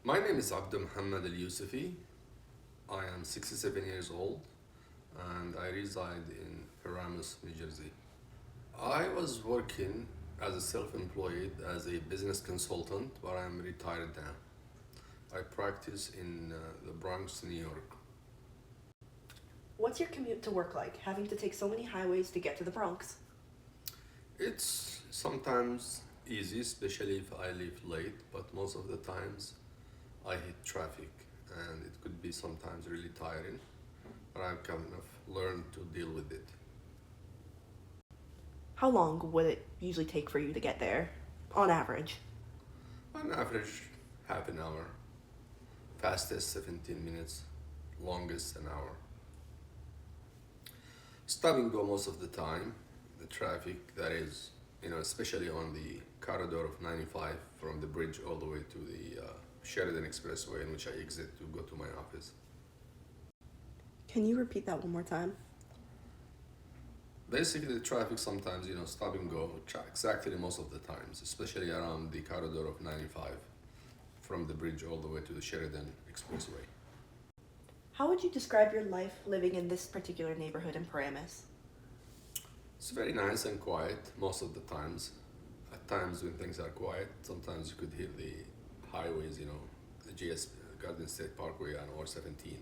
My name is Al-Yousefy. I am 67 years old and I reside in Paramus, New Jersey. I was working as a self-employed as a business consultant, but I'm retired now. I practice in the Bronx, New York. What's your commute to work like, having to take so many highways to get to the Bronx? It's sometimes easy, especially if I leave late, but most of the times I hit traffic and it could be sometimes really tiring, but I've kind of learned to deal with it. How long would it usually take for you to get there, on average? On average, half an hour. Fastest 17 minutes, longest an hour. Stop and go most of the time. The traffic that is, especially on the corridor of 95 from the bridge all the way to the Sheridan Expressway in which I exit to go to my office. Can you repeat that one more time? Basically, the traffic sometimes, stop and go exactly most of the times, especially around the corridor of 95 from the bridge all the way to the Sheridan Expressway. How would you describe your life living in this particular neighborhood in Paramus? It's very nice and quiet most of the times. At times when things are quiet, sometimes you could hear the highways, the GS Garden State Parkway and or 17.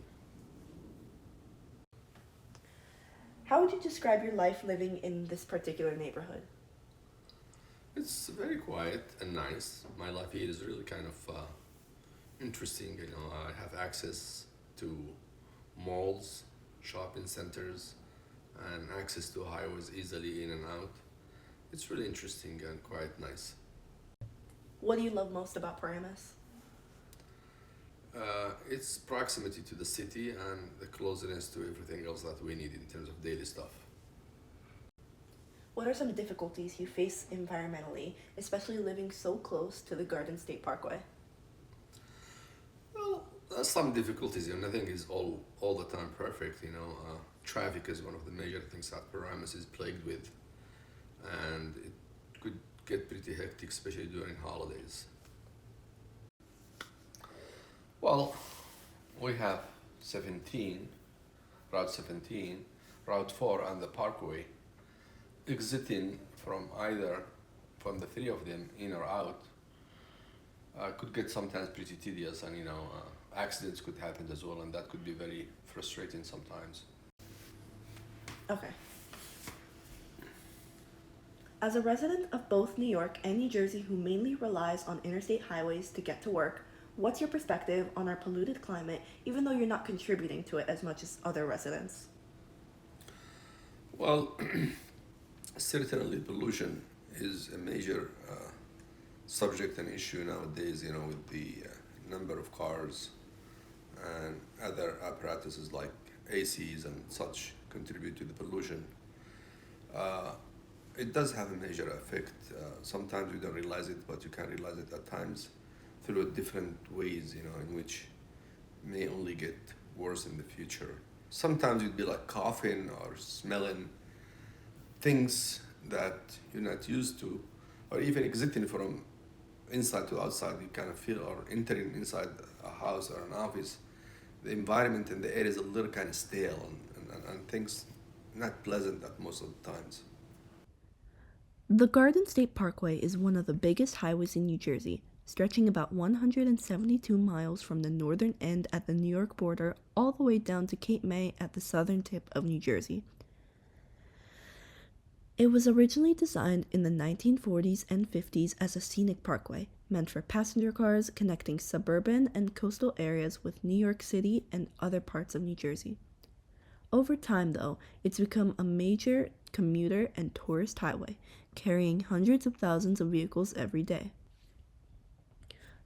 How would you describe your life living in this particular neighborhood? It's very quiet and nice. My life here is really kind of interesting. I have access to malls, shopping centers, and access to highways easily in and out. It's really interesting and quite nice. What do you love most about Paramus? Its proximity to the city and the closeness to everything else that we need in terms of daily stuff. What are some difficulties you face environmentally, especially living so close to the Garden State Parkway? Well, some difficulties. Nothing is all the time perfect. Traffic is one of the major things that Paramus is plagued with, and it could get pretty hectic, especially during holidays. Well, we have 17, Route 17, Route 4, and the Parkway. Exiting from either from the three of them, in or out, could get sometimes pretty tedious, and accidents could happen as well, and that could be very frustrating sometimes. Okay. As a resident of both New York and New Jersey who mainly relies on interstate highways to get to work, what's your perspective on our polluted climate, even though you're not contributing to it as much as other residents? Well, certainly pollution is a major subject and issue nowadays, with the number of cars and other apparatuses like ACs and such contribute to the pollution. Uh, it does have a major effect. Sometimes you don't realize it, but you can realize it at times through different ways, in which may only get worse in the future. Sometimes you'd be like coughing or smelling things that you're not used to, or even exiting from inside to outside, you kind of feel, or entering inside a house or an office, the environment and the air is a little kind of stale and things not pleasant at most of the times. The Garden State Parkway is one of the biggest highways in New Jersey, stretching about 172 miles from the northern end at the New York border all the way down to Cape May at the southern tip of New Jersey. It was originally designed in the 1940s and 50s as a scenic parkway, meant for passenger cars connecting suburban and coastal areas with New York City and other parts of New Jersey. Over time, though, it's become a major commuter and tourist highway, carrying hundreds of thousands of vehicles every day.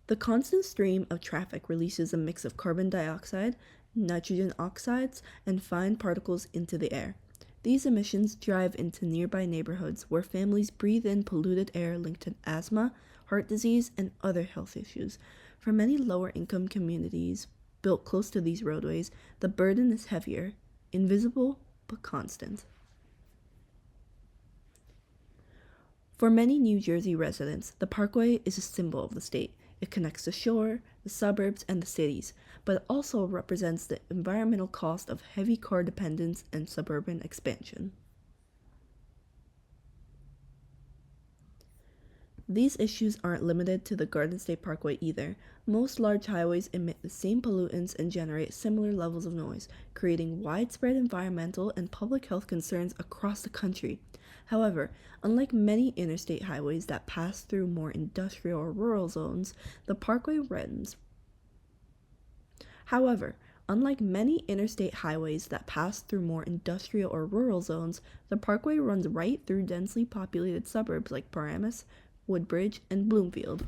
The constant stream of traffic releases a mix of carbon dioxide, nitrogen oxides, and fine particles into the air. These emissions drive into nearby neighborhoods where families breathe in polluted air linked to asthma, heart disease, and other health issues. For many lower income communities built close to these roadways, the burden is heavier, invisible, but constant. For many New Jersey residents, the Parkway is a symbol of the state. It connects the shore, the suburbs, and the cities, but it also represents the environmental cost of heavy car dependence and suburban expansion. These issues aren't limited to the Garden State Parkway either. Most large highways emit the same pollutants and generate similar levels of noise, creating widespread environmental and public health concerns across the country. However, unlike many interstate highways that pass through more industrial or rural zones, the parkway runs. However, unlike many interstate highways that pass through more industrial or rural zones, the parkway runs right through densely populated suburbs like Paramus, Woodbridge, and Bloomfield.